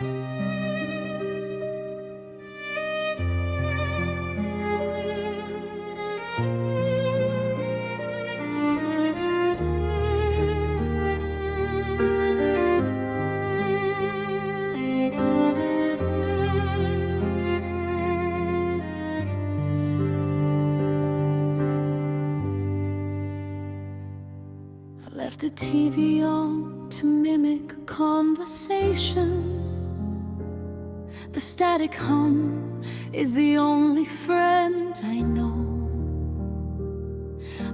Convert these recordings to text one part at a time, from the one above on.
Left the TV on to mimic a conversation. The static hum is the only friend I know.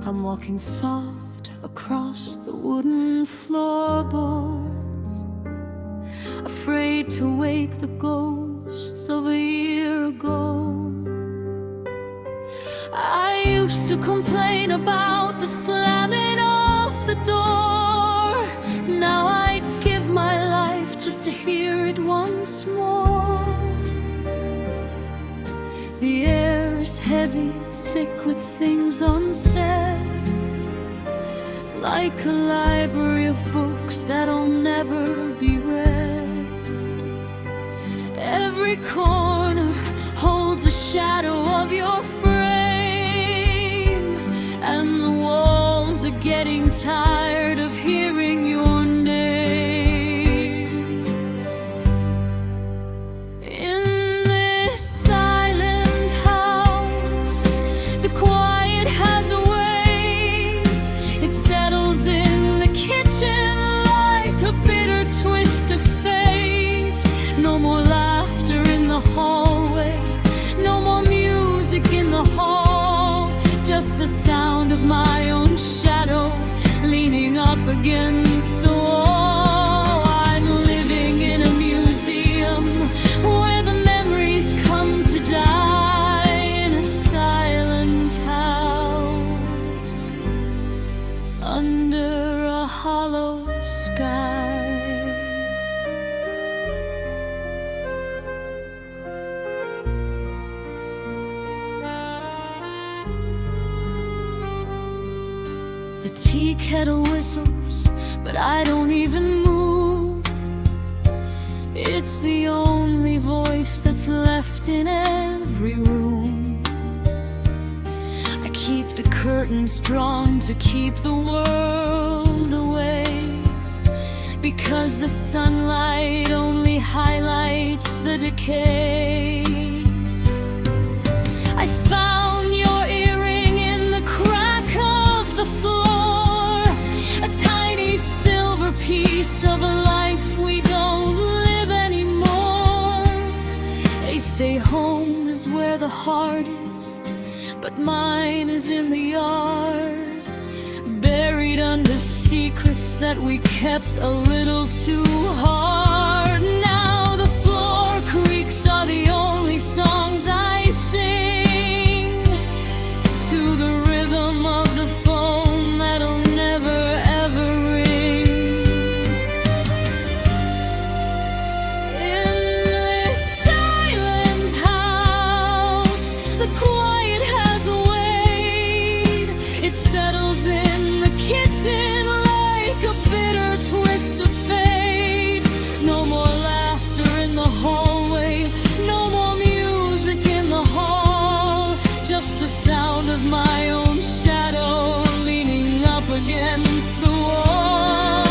I'm walking soft across the wooden floorboards, afraid to wake the ghosts of a year ago. I used to complain about the slamming of the door. Now I'd give my life just to hear it once more. The air is heavy, thick with things unsaid, like a library of books that'll never be read. Every corner holds a shadow of your frame, and the walls are getting tired of hearing your name. In this silent house, the quiet has a way. It settles in the kitchen like a bitter twist of fate. No more laughter in the hallway, no more music in the hall, just the sound of my own shadow leaning up against the wall. I'm living in a museum where the memories come to die, in a silent house under a hollow sky. The tea kettle whistles, but I don't even move. It's the only voice that's left in every room. I keep the curtains drawn to keep the world away, because the sunlight only highlights the decay. I found your earring in the crack of the floor, a tiny silver piece of a life we don't live anymore. They say home is where the heart is, but mine is in the yard, buried under secrets that we kept a little too hard. Now the floor creaks are the only songs I sing, to the rhythm of the phone that'll never ever ring. In this silent house, the quiet has a weight. It settles in the kitchen like a bitter twist of fate. No more laughter in the hallway, no more music in the hall, just the sound of my own shadow leaning up against the wall.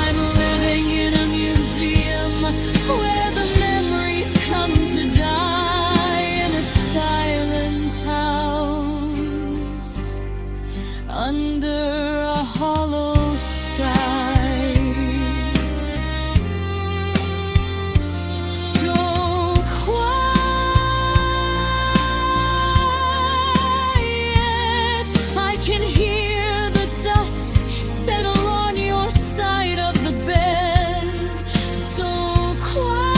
I'm living in a museum where the memories come to die, in a silent house under a hollow sky. So quiet, I can hear the dust settle on your side of the bed. So quiet,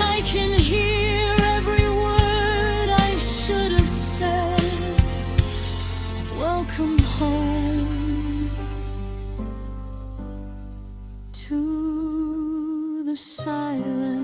I can hear every word I should have said. Welcome home to the silence.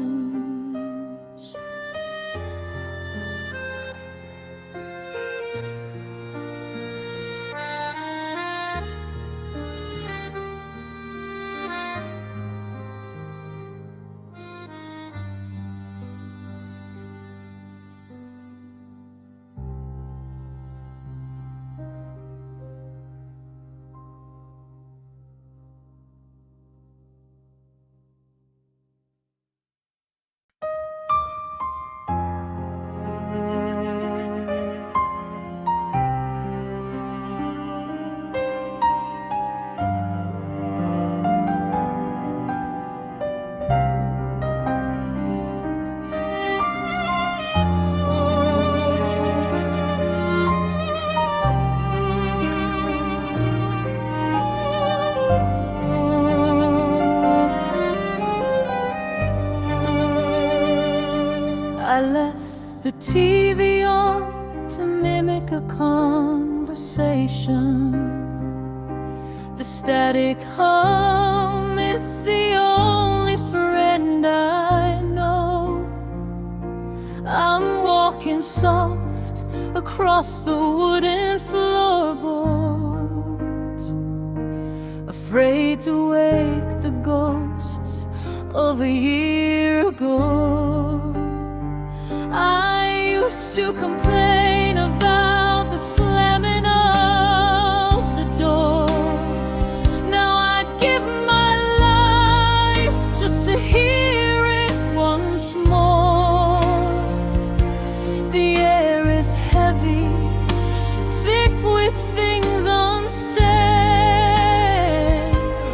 TV on to mimic a conversation. The static hum is the only friend I know. I'm walking soft across the wooden floorboards, afraid to wake the ghosts of a year ago. I used to complain about the slamming of the door. Now I give my life just to hear it once more. The air is heavy, thick with things unsaid,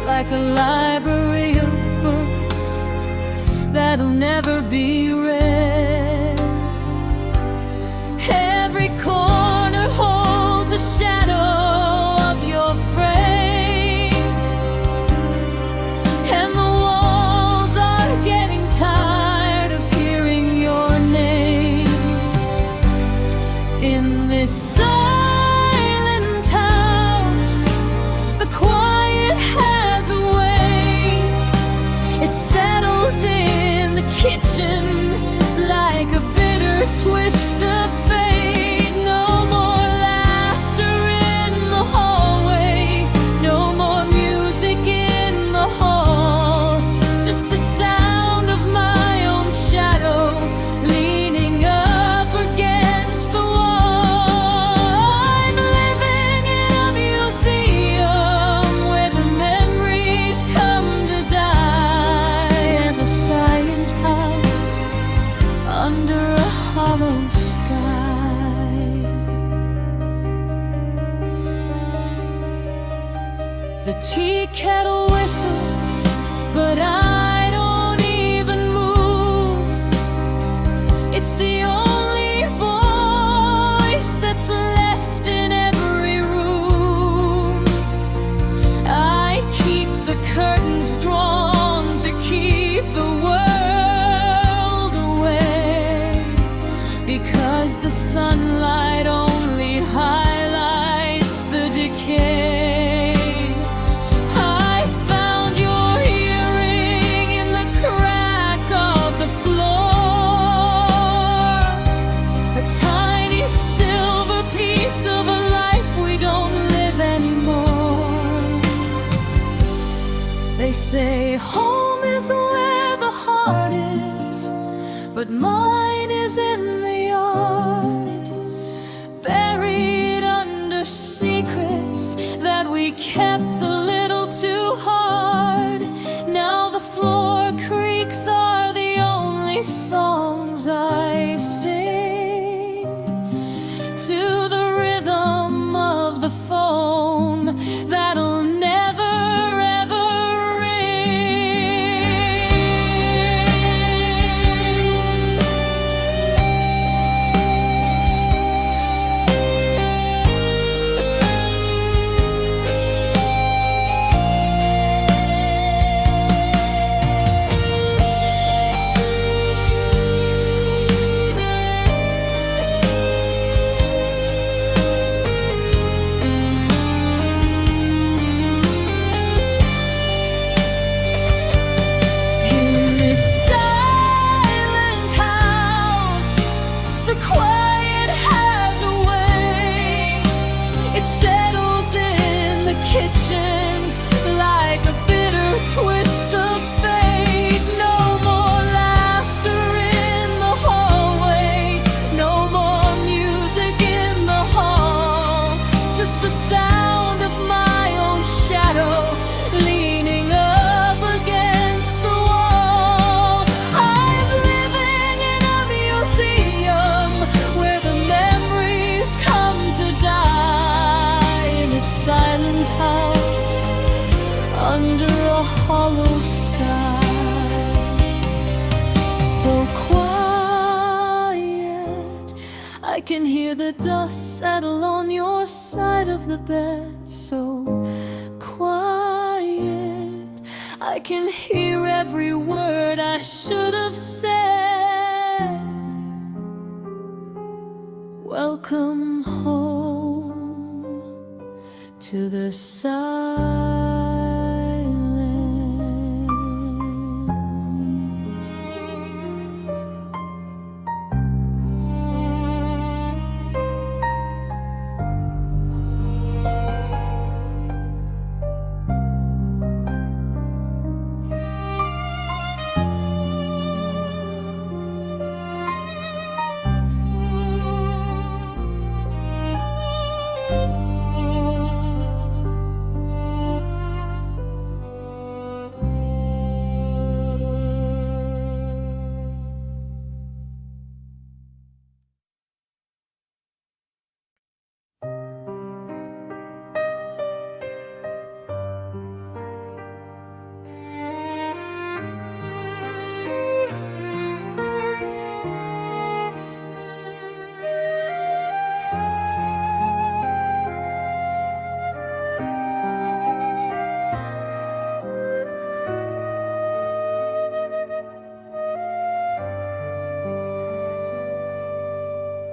like a library of books that'll never be read. Every corner holds a shadow of your frame, and the walls are getting tired of hearing your name. In this silent house, the quiet has a weight. It settles in the kitchen like a bitter twist of fate. No more laughter in the hallway, no more music in the hall, just the sound of my own shadow leaning up against the wall. I'm living in a museum where the memories come to die, and a silent house under a hollow sky. The tea kettle whistles, but I don't even move. It's the only voice that's left in every room. I keep the curtains drawn to keep the world away, because the sunlight only highlights the decay. I found your earring in the crack of the floor, a tiny silver piece of a life we don't live anymore. They say home is where the heart is, but mine is in the yard, buried under secrets that we kept a little too hard. Now the floor creaks are the only songs I sing, to the rhythm of the phone that'll never ever ring. In this silent house, the quiet has a weight. It settles in the kitchen like a bitter twist of fate. No more laughter in the hallway, no more music in the hall, just the sound of my own shadow leaning up against the wall. I'm living in a museum where the memories come to die, in a silent house under a hollow sky. So quiet, I can hear the dust settle on your side of the bed. So quiet, I can hear every word I should have said. Welcome home to the silence.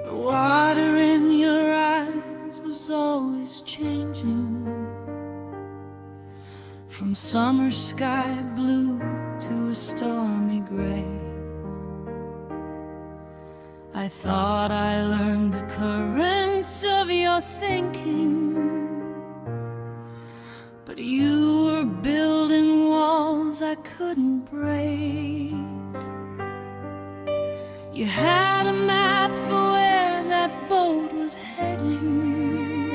The water in your eyes was always changing, from summer sky blue to a stormy gray. I thought I learned the currents of your thinking, but you were building walls I couldn't break. You had a map for where that boat was heading,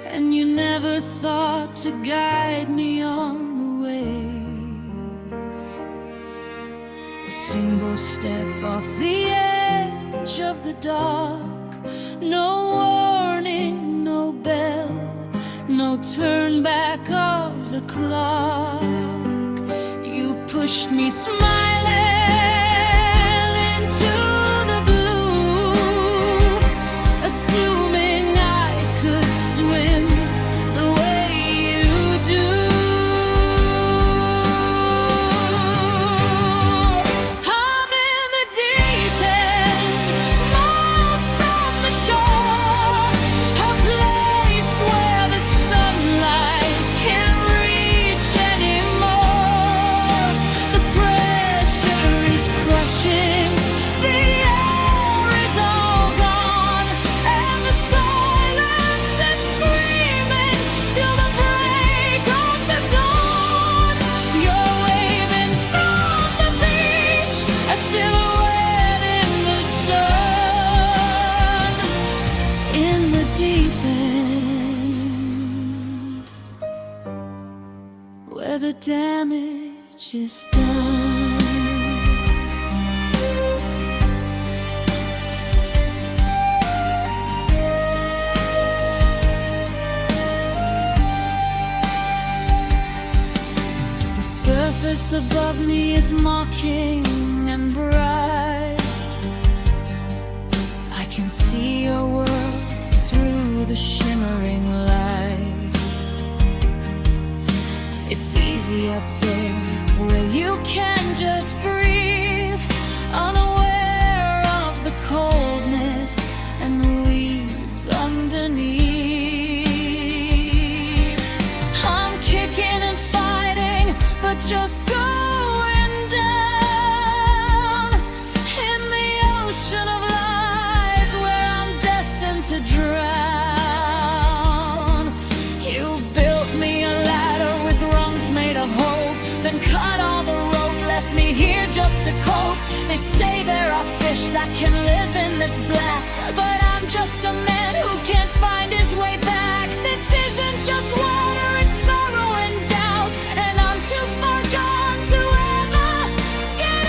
and you never thought to guide me on the way. A single step off the edge of the dark, no warning, no bell, no turn back of the clock. You pushed me smiling into the blue, assuming I could swim the way you do. I'm in the deep end, miles from the shore, a place where the sunlight can't reach anymore. The pressure is crushing, the air is all gone, and the silence is screaming till the break of the dawn. You're waving from the beach, a silhouette in the sun, in the deep end, where the damage is done. The surface above me is mocking and bright. I can see your world through the shimmering light. It's easy up there where you can just breathe, unaware of the coldness and the weeds underneath. I'm kicking and fighting, but just going down in the ocean of lies where I'm destined to drown. You built me a ladder with rungs made of hope, then cut all the rope, left me here just to cope. They say there are fish that can live in this black, but I'm just a man who can't find his way back. This isn't just water, it's sorrow and doubt, and I'm too far gone to ever get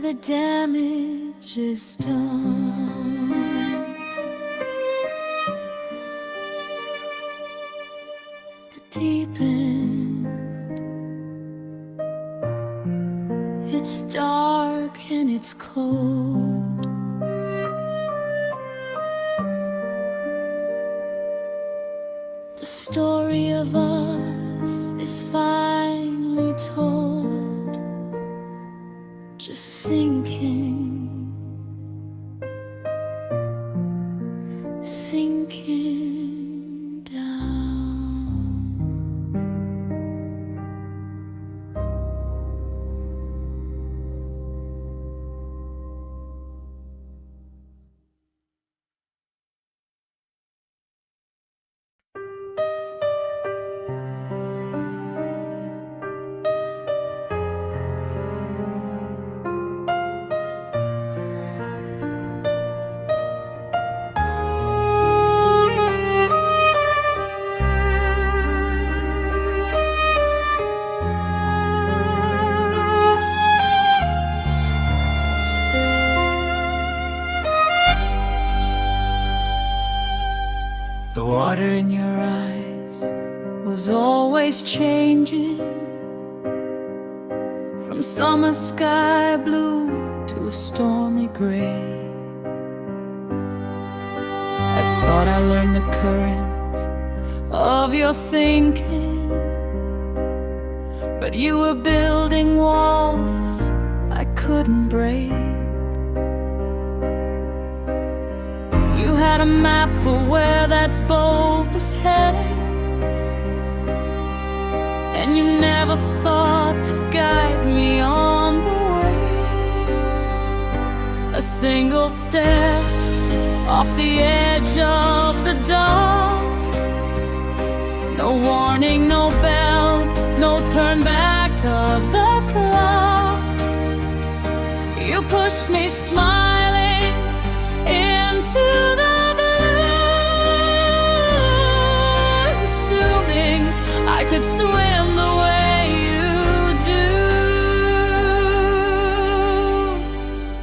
the damage is done. The deep end, it's dark and it's cold. The story of us is finally told, just sinking, sinking down. The water in your eyes was always changing, from summer sky blue to a stormy gray. I thought I learned the current of your thinking, but you were building walls I couldn't break. You had a map for where that boat was heading, and you never thought to guide me on the way. A single step off the edge of the dark, no warning, no bell, no turn back of the clock. You pushed me smiling into the blue, assuming I could swim the way you do.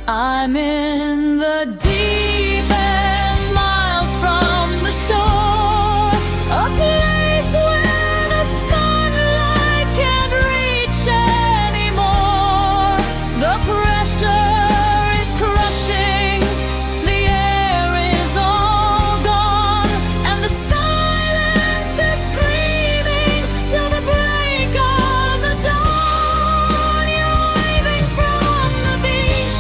I'm in the deep end, miles from the shore, a place where the sunlight can't reach anymore. The pressure is crushing, the air is all gone, and the silence is screaming till the break of the dawn. You're waving from the beach,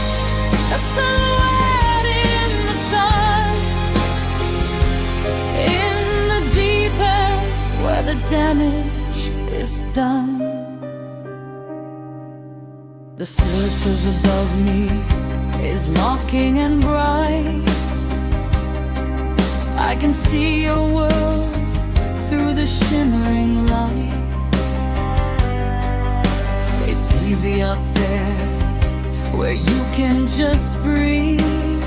a silhouette in the sun, in the deep end where the damage is done. The surface above me is mocking and bright. I can see your world through the shimmering light. It's easy up there where you can just breathe,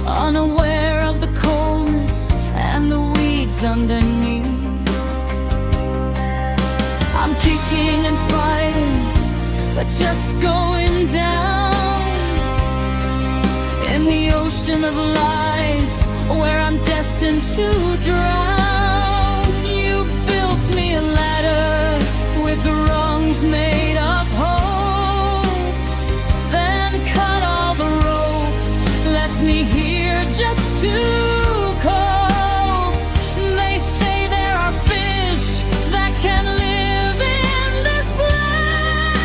unaware of the coldness and the weeds underneath. I'm kicking and fighting, but just going down in the ocean of lies where I'm destined to drown. You built me a ladder with rungs made of hope, then cut all the rope, left me here just to cope. They say there are fish that can live in this black,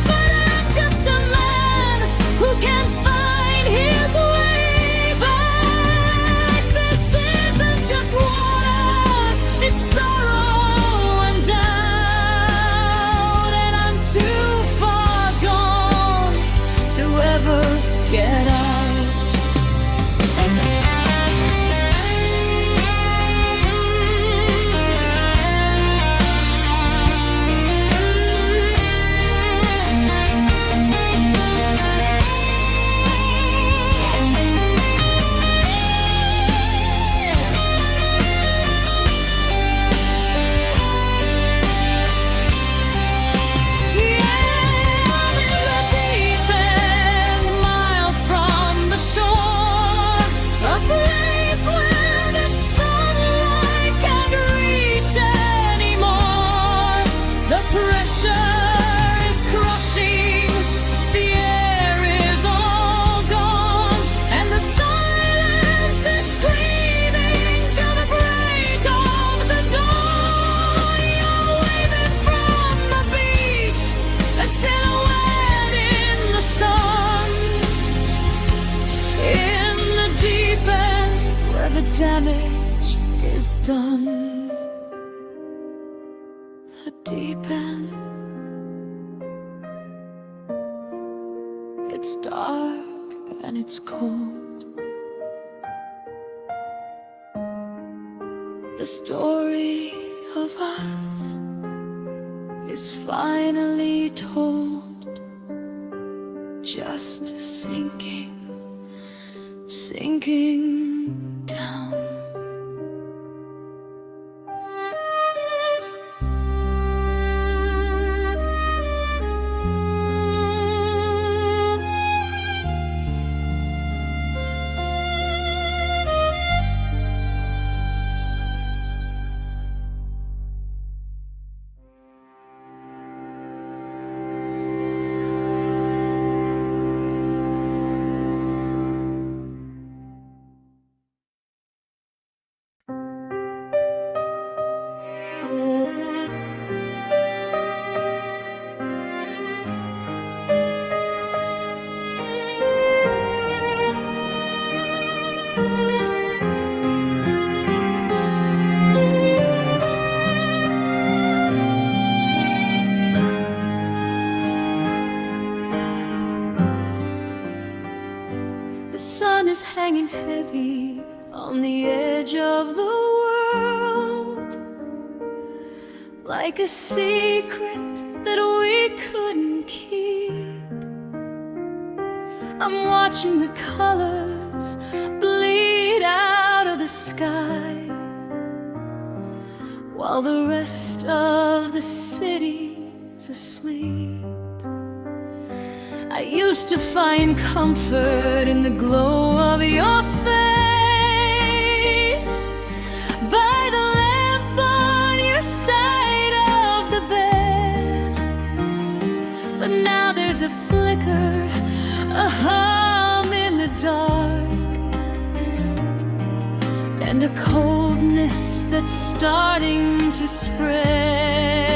but I'm just a man who can find his way back. This isn't just the deep end. It's dark and it's cold. The story of us is finally told. Just sinking down. The sun is hanging heavy on the edge of the world, like a secret that we couldn't keep. I'm watching the colors bleed out of the sky, while the rest of the city's asleep. I used to find comfort in the glow of your face, by the lamp on your side of the bed. But now there's a flicker, a hum in the dark, and a coldness that's starting to spread.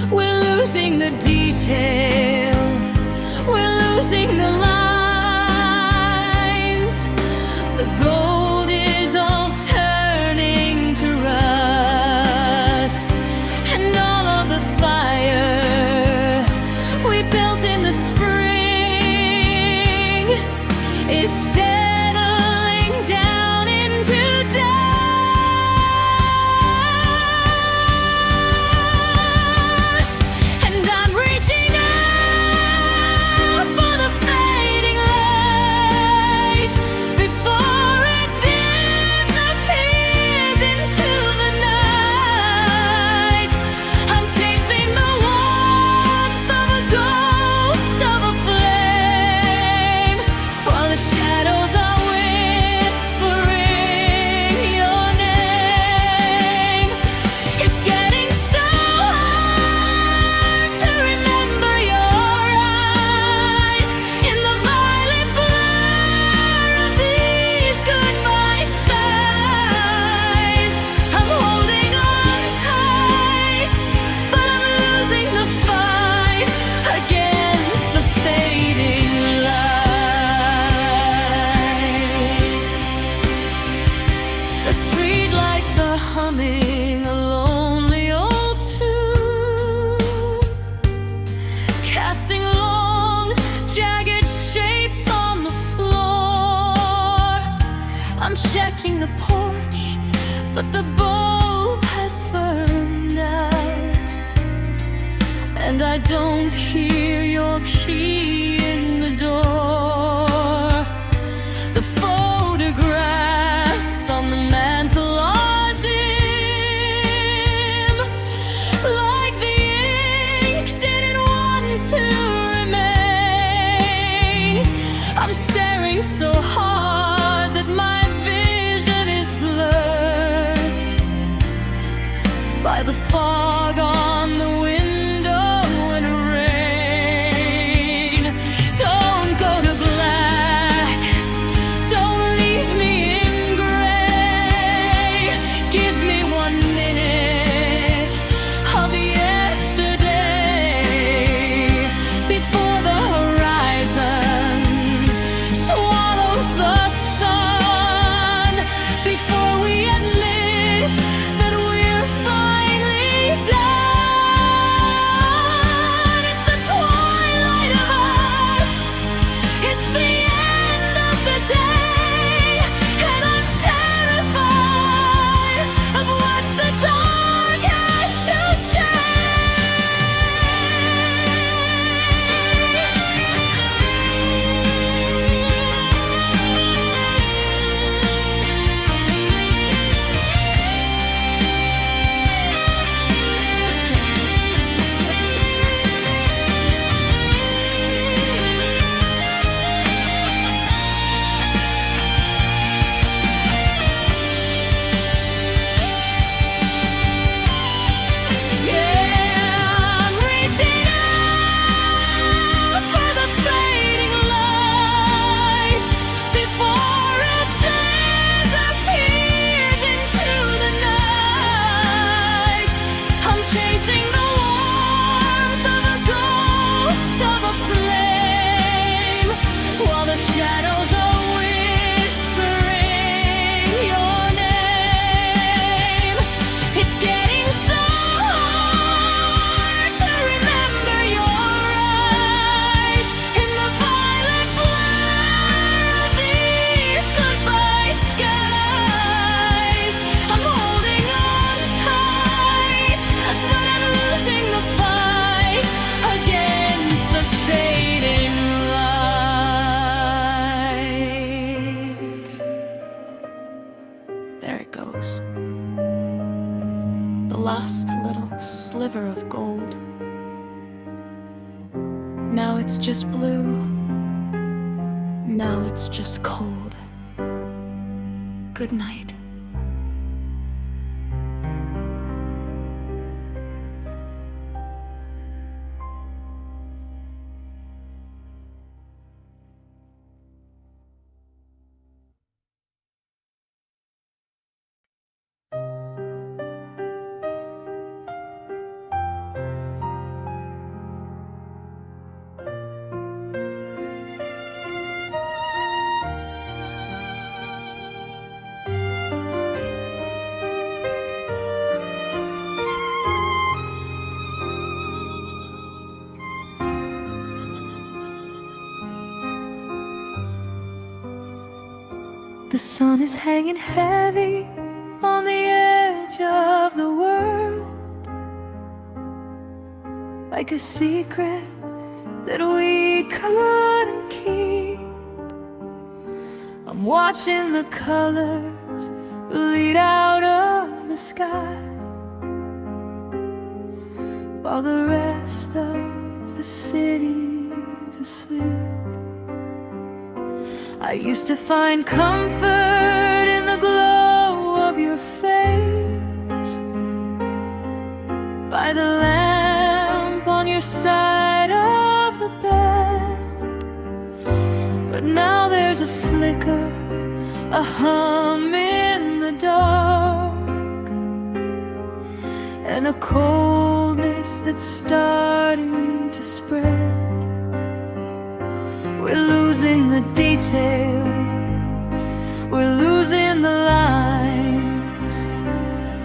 We're losing the detail, we're losing the lines. The gold is all turning to rust, and all of the fire we built in the spring is settling down into dust. And I'm reaching out for the fading light before it disappears into the night. I'm chasing the warmth of a ghost of a flame, while the shadows are whispering your name. It's getting so hard to remember your eyes in the violet blur of these goodbye skies. I'm holding on tight, but I'm losing the fight against the fading light. The streetlights are humming a lonely old tune, casting long, jagged shapes on the floor. I'm checking the porch, but the bulb has burned out, and I don't hear your key in the door. The photographs on the mantle are dim, like the ink didn't want to remain. I'm staring so hard that my vision is blurred by the fog on the window and rain. Don't go to black, don't leave me in gray. Give me 1 minute of yesterday before the horizon swallows the sun, before we admit that we're finally done. sliver of gold. Now it's just blue. Now it's just cold. Good night. The sun is hanging heavy on the edge of the world, like a secret that we couldn't keep. I'm watching the colors bleed out of the sky, while the rest of the city's asleep. I used to find comfort in the glow of your face, by the lamp on your side of the bed. But now there's a flicker, a hum in the dark, and a coldness that's starting to spread. We're losing the detail, we're losing the lines.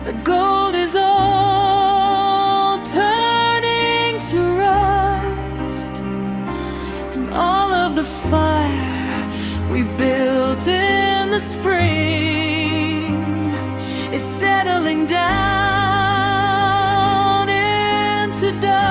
The gold is all turning to rust, and all of the fire we built in the spring is settling down into dust.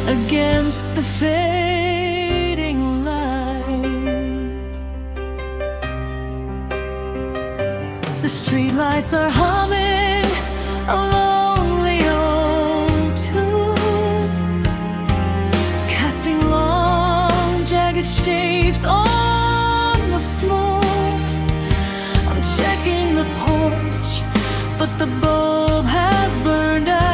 Against the fading light, the streetlights are humming a lonely old tune, casting long jagged shapes on the floor. I'm checking the porch, but the bulb has burned out,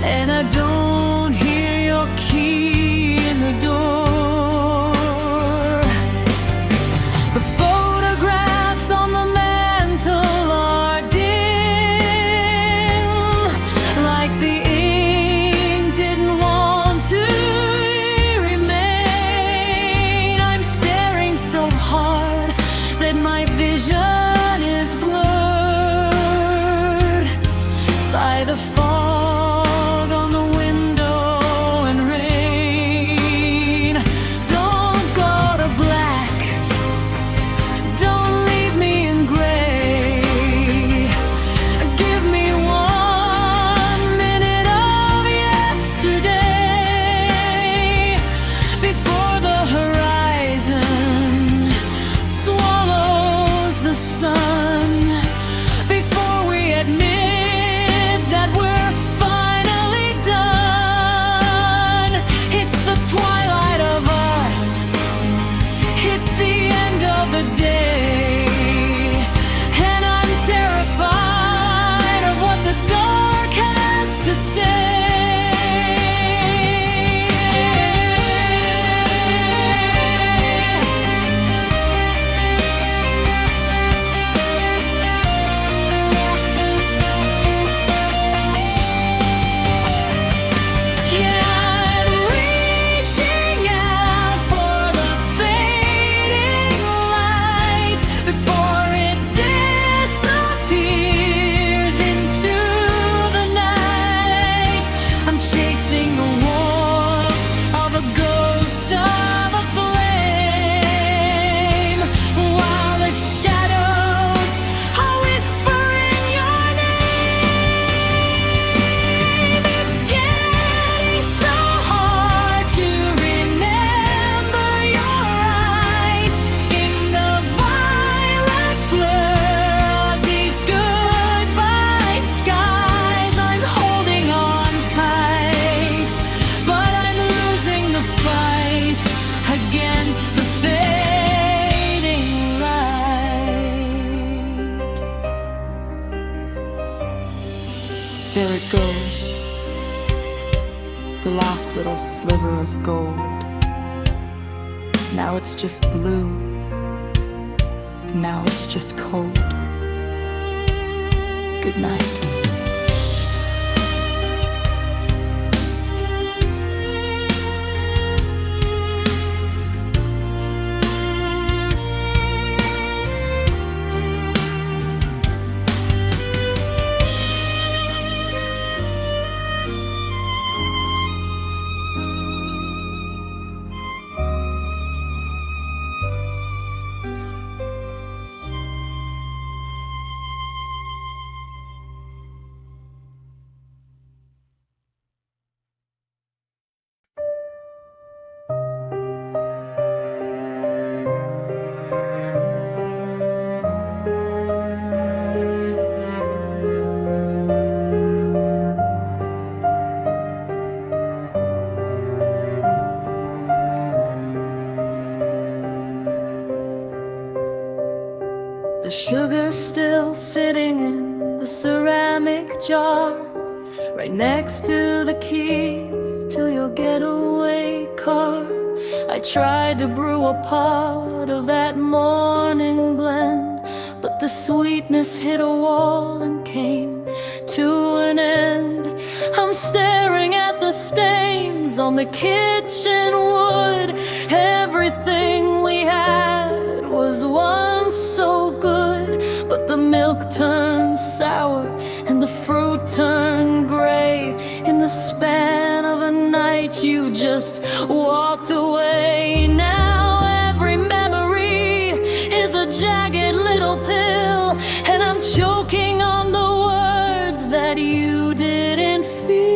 and I don't hear your key in the door. The photographs on the mantle are dim, like the ink didn't want to remain. I'm staring so hard that my vision is blurred by the fog on the window and rain. Don't go to black, don't leave me in gray. Give me 1 minute of yesterday before the horizon swallows the sun. There it goes, the last little sliver of gold. Now it's just blue, now it's just cold. Good night. The sugar's still sitting in the ceramic jar, right next to the keys to your getaway car. I tried to brew a pot of that morning blend, but the sweetness hit a wall and came to an end. I'm staring at the stains on the kitchen wood. Everything we had was once so good, but the milk turned sour and the fruit turned gray. In the span of a night you just walked away. Now every memory is a jagged little pill, and I'm choking on the words that you didn't feel.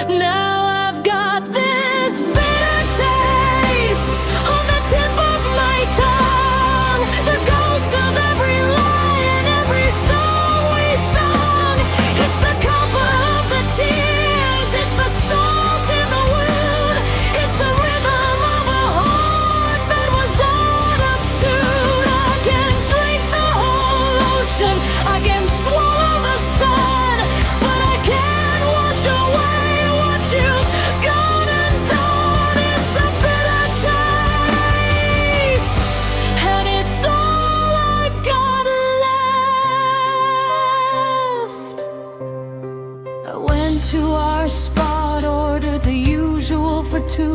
Now I've got this bitter taste on the tip of my tongue, the ghost of every lie and every song we sung. It's the comfort of the tears, it's the salt in the wound, it's the rhythm of a heart that was out of tune. I can drink the whole ocean, I can swallow the sun, but I can't wash away what you've gone and done. It's a bitter taste, and it's all I've got left. I went to our spot, ordered the usual for two,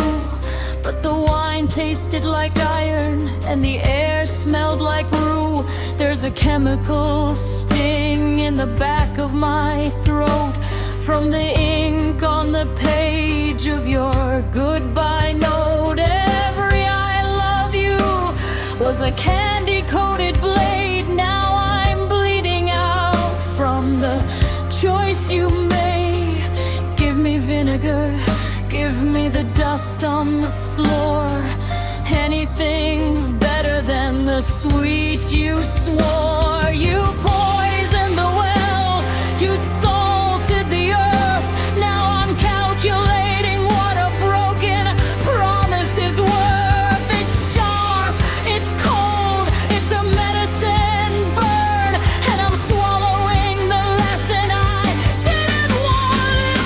but the wine tasted like iron and the air smelled like rue. There's a chemical sting in the back of my throat from the ink on the page of your goodbye note. Every I love you was a candy-coated blade. Now I'm bleeding out from the choice you made. Give me vinegar, give me the dust on the floor. Anything's better than the sweet you swore. You poisoned the well, you salted the earth. Now I'm calculating what a broken promise is worth. It's sharp, it's cold, it's a medicine burn, and I'm swallowing the lesson I didn't want.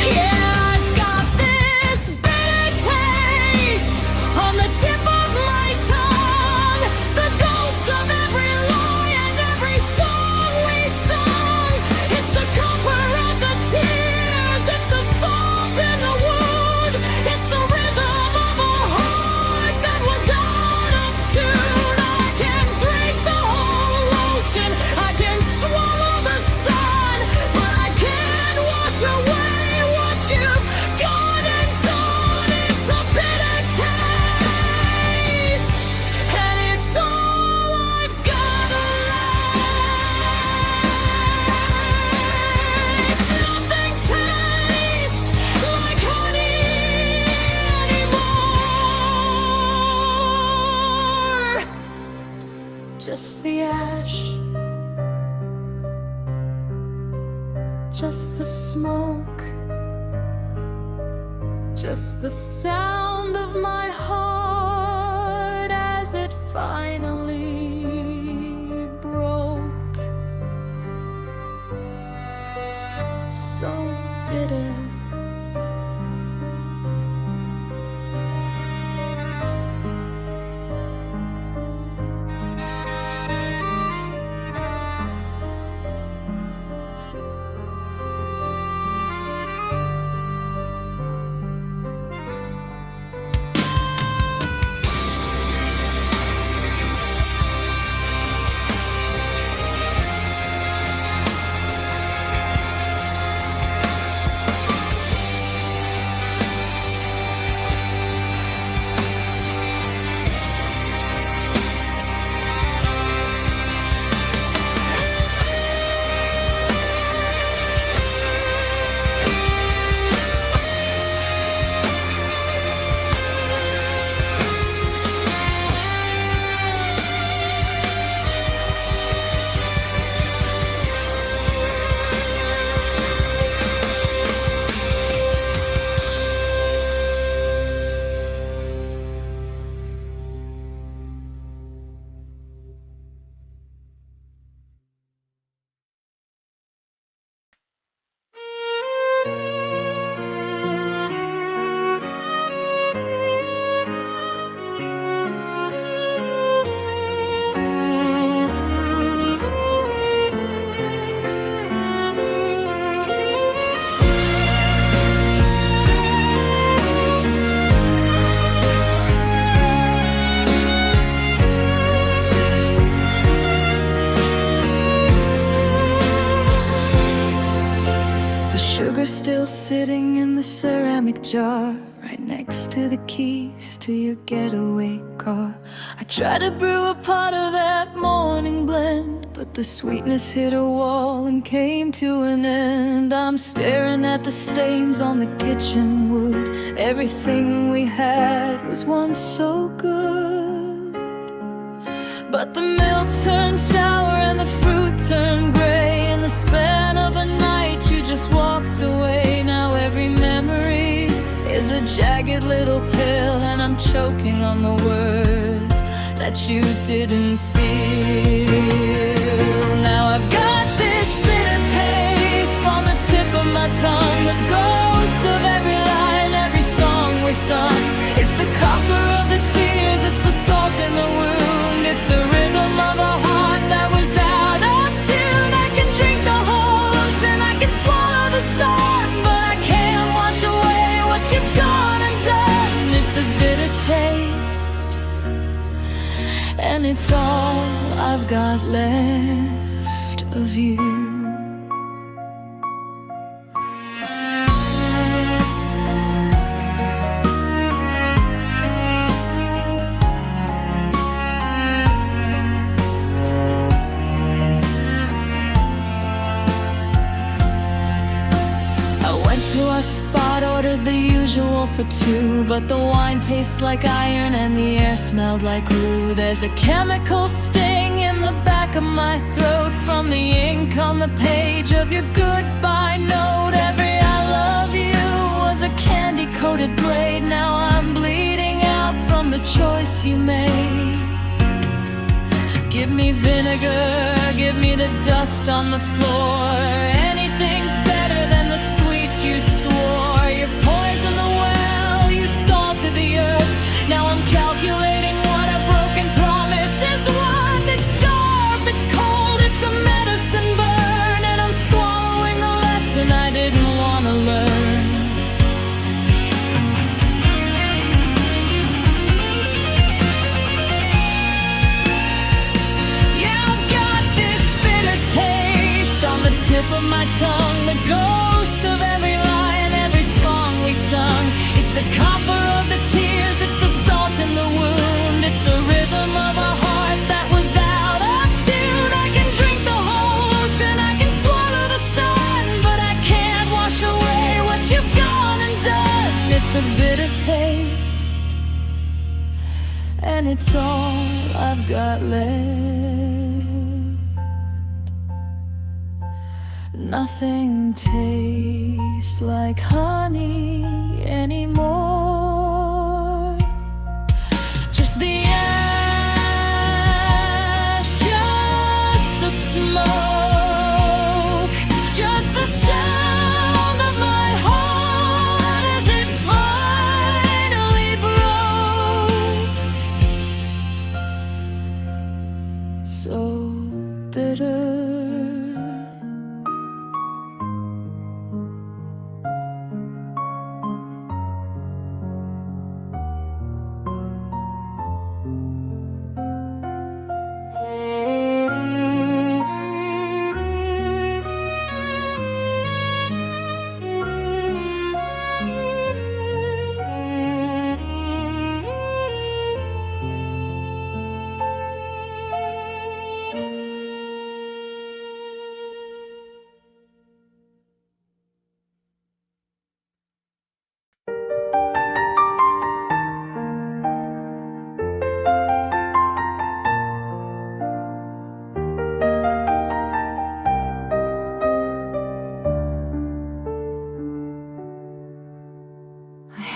Yeah, I've got this bitter taste on the tip of my tongue, the ghost of every lie and every song we sung. It's the comfort of the tears, it's the salt in the wound, it's the rhythm of a heart that was out of tune. I can drink the whole ocean, I can swallow the sun, but I can't wash away what you've gone and done. It's a bitter taste, and it's all I've got left. Nothing tastes like honey anymore. just the smoke, just the sound of my heart as it finally broke. So bitter. Sugar still sitting in the ceramic jar, right next to the keys to your getaway car. I tried to brew a pot of that morning blend, but the sweetness hit a wall and came to an end. I'm staring at the stains on the kitchen wood. Everything we had was once so good, but the milk turned sour and the fruit turned gray. In the span of a night you just walked away. Now every memory is a jagged little pill, and I'm choking on the words that you didn't feel. Now I've got this bitter taste on the tip of my tongue, the ghost of every line, every song we sung. It's the copper of the tears, it's the salt in the wound, it's the rhythm of a heart that was out of tune. I can drink the whole ocean, I can swallow the sun, but I can't wash away what you've gone and done. It's a bitter taste, and it's all I've got left of you. To our spot, ordered the usual for two, but the wine tastes like iron and the air smelled like rue. There's a chemical sting in the back of my throat from the ink on the page of your goodbye note. Every I love you was a candy-coated braid. Now I'm bleeding out from the choice you made. Give me vinegar, give me the dust on the floor. Anything's better than the sweets you swore. You poisoned the well, you salted the earth. Now I'm calculating what a broken promise is worth. It's sharp, it's cold, it's a medicine burn, and I'm swallowing the lesson I didn't want to learn. Tip of my tongue, the ghost of every lie and every song we sung. It's the copper of the tears, it's the salt in the wound, it's the rhythm of a heart that was out of tune. I can drink the whole ocean, I can swallow the sun, but I can't wash away what you've gone and done. It's a bitter taste, and it's all I've got left Nothing tastes like honey anymore. Just the ash, just the smoke, just the sound of my heart as it finally broke. So bitter.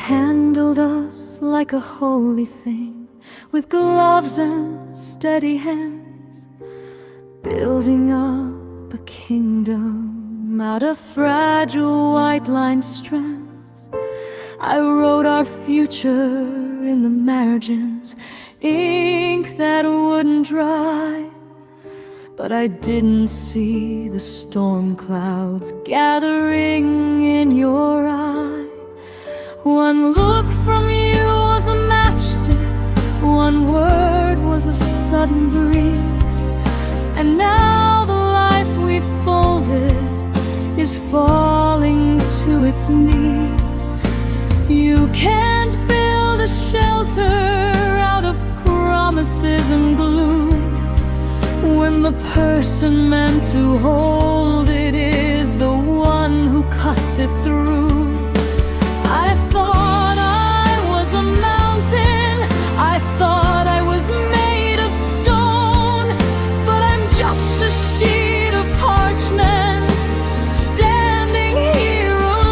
Handled us like a holy thing, with gloves and steady hands, building up a kingdom out of fragile white-lined strands. I wrote our future in the margins, ink that wouldn't dry. But I didn't see the storm clouds gathering in your eye. One look from you was a matchstick, one word was a sudden breeze, and now the life we folded is falling to its knees. You can't build a shelter out of promises and gloom when the person meant to hold it is the one who cuts it through. I thought I was a mountain, I thought I was made of stone, but I'm just a sheet of parchment, standing here alone.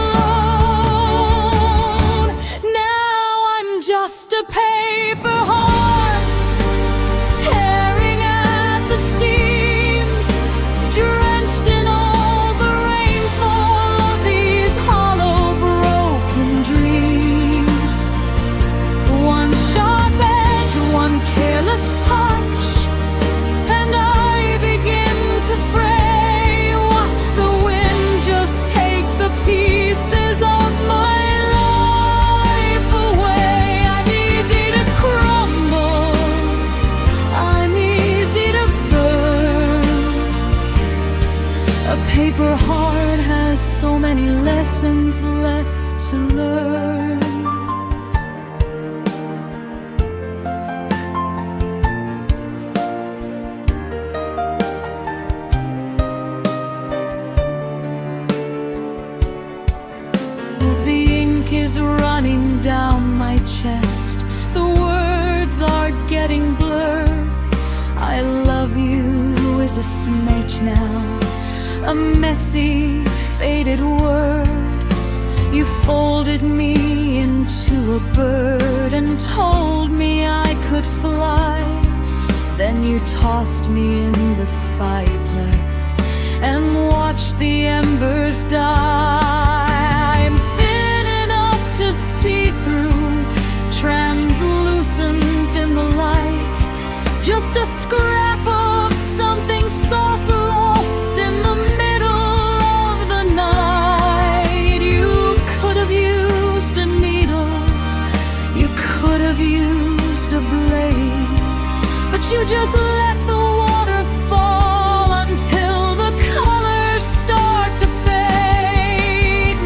Now I'm just a paper heart, tearing at the seams, drenched in all the rainfall of these hollow broken dreams. One sharp edge, one careless touch, and I begin to fray. Watch the wind just take the pieces of my life away. I'm easy to crumble, I'm easy to burn. A paper heart has so many lessons left to learn. The ink is running down my chest, the words are getting blurred. I love you is a smudge now, a messy, faded word. You folded me into a bird and told me I could fly. Then you tossed me in the fireplace and watched the embers die. I'm thin enough to see through, translucent in the light, just a scrap of something soft lost in the middle of the night. You could have used a needle, you could have used a blade, but you just let the water fall until the colors start to fade.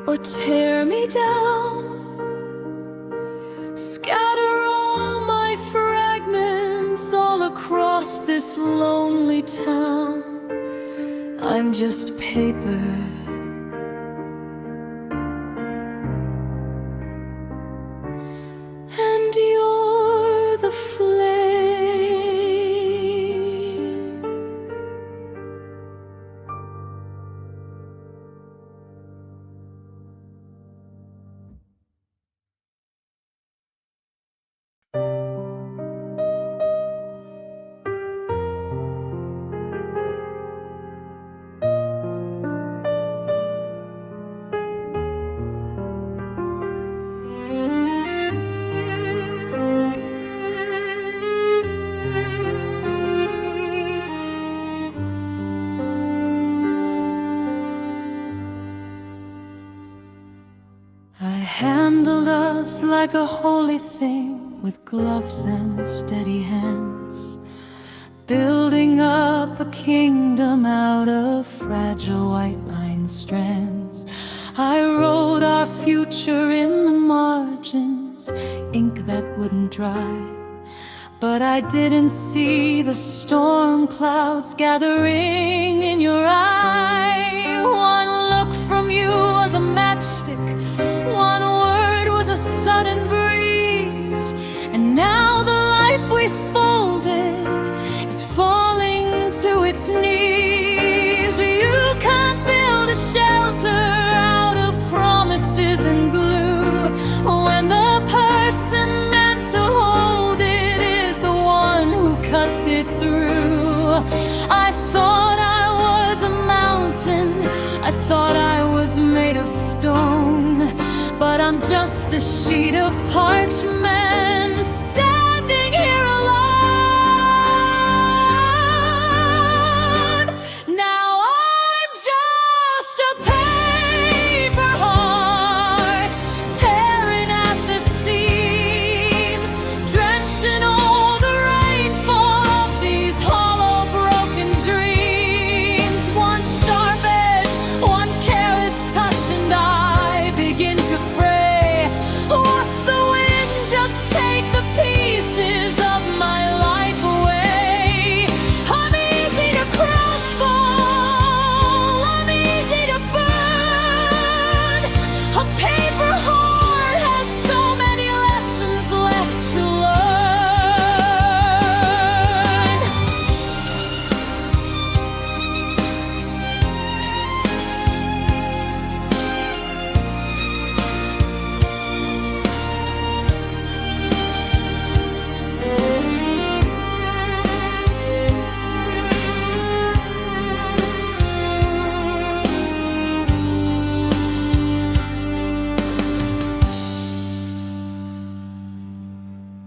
or tear me down. Scatter all my fragments all across this lonely town. I'm just paper, and you're the flame. I handled us like a holy thing with gloves and steady hands, building up a kingdom out of fragile white line strands. I wrote our future in the margins, ink that wouldn't dry. But I didn't see the storm clouds gathering in your eye. One look from you was a matchstick, one word was a sudden breeze, and now the life we folded is falling to its knees. You can't build a shelter out of promises and glue when the person meant to hold it is the one who cuts it through. I thought I was a mountain, I thought I was made of stone, but I'm just a sheet of parchment standing here alone. Now I'm just a paper heart tearing at the seams, drenched in all the rainfall of these hollow broken dreams. One sharp edge, one careless touch, and I begin to fray. Watch the wind just take the pieces of my life away. I'm easy to crumble, I'm easy to burn. A paper heart has so many lessons left to learn.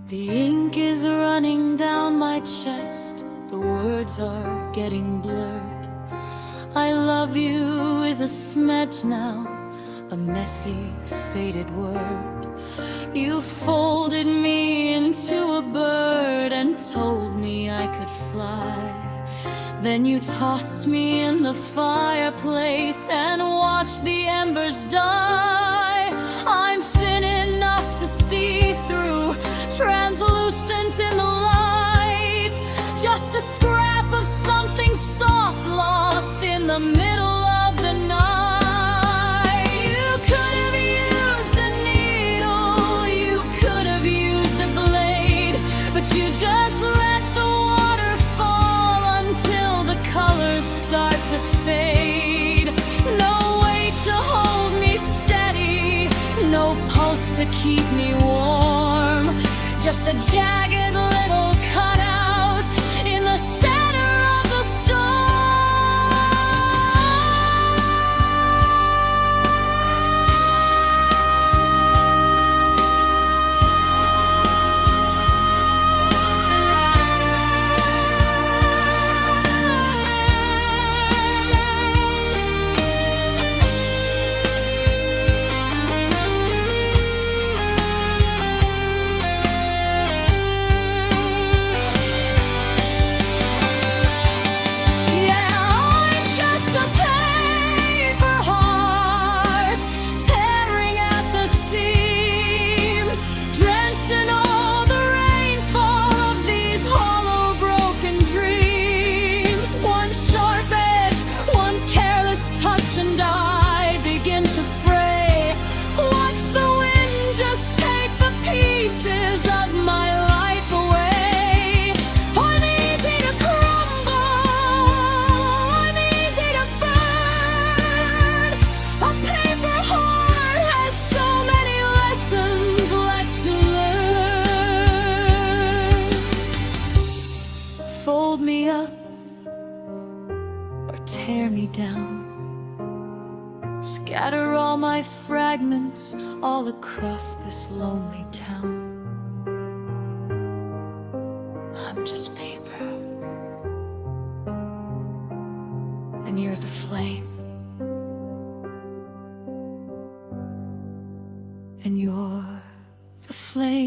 The ink is running down my chest, the words are getting blurred. I love you is a smudge now, a messy, faded word. You folded me into a bird and told me I could fly. Then you tossed me in the fireplace and watched the embers die. I'm thin enough to see through, translucent in the light, just a scrap of something soft lost in the middle of the night. You could have used a needle, you could have used a blade, but you just let the water fall until the colors start to fade. No way to hold me steady, no pulse to keep me warm, just a jagged little cutout in the center of the storm. tear me down. Scatter all my fragments all across this lonely town. I'm just paper, and you're the flame, and you're the flame.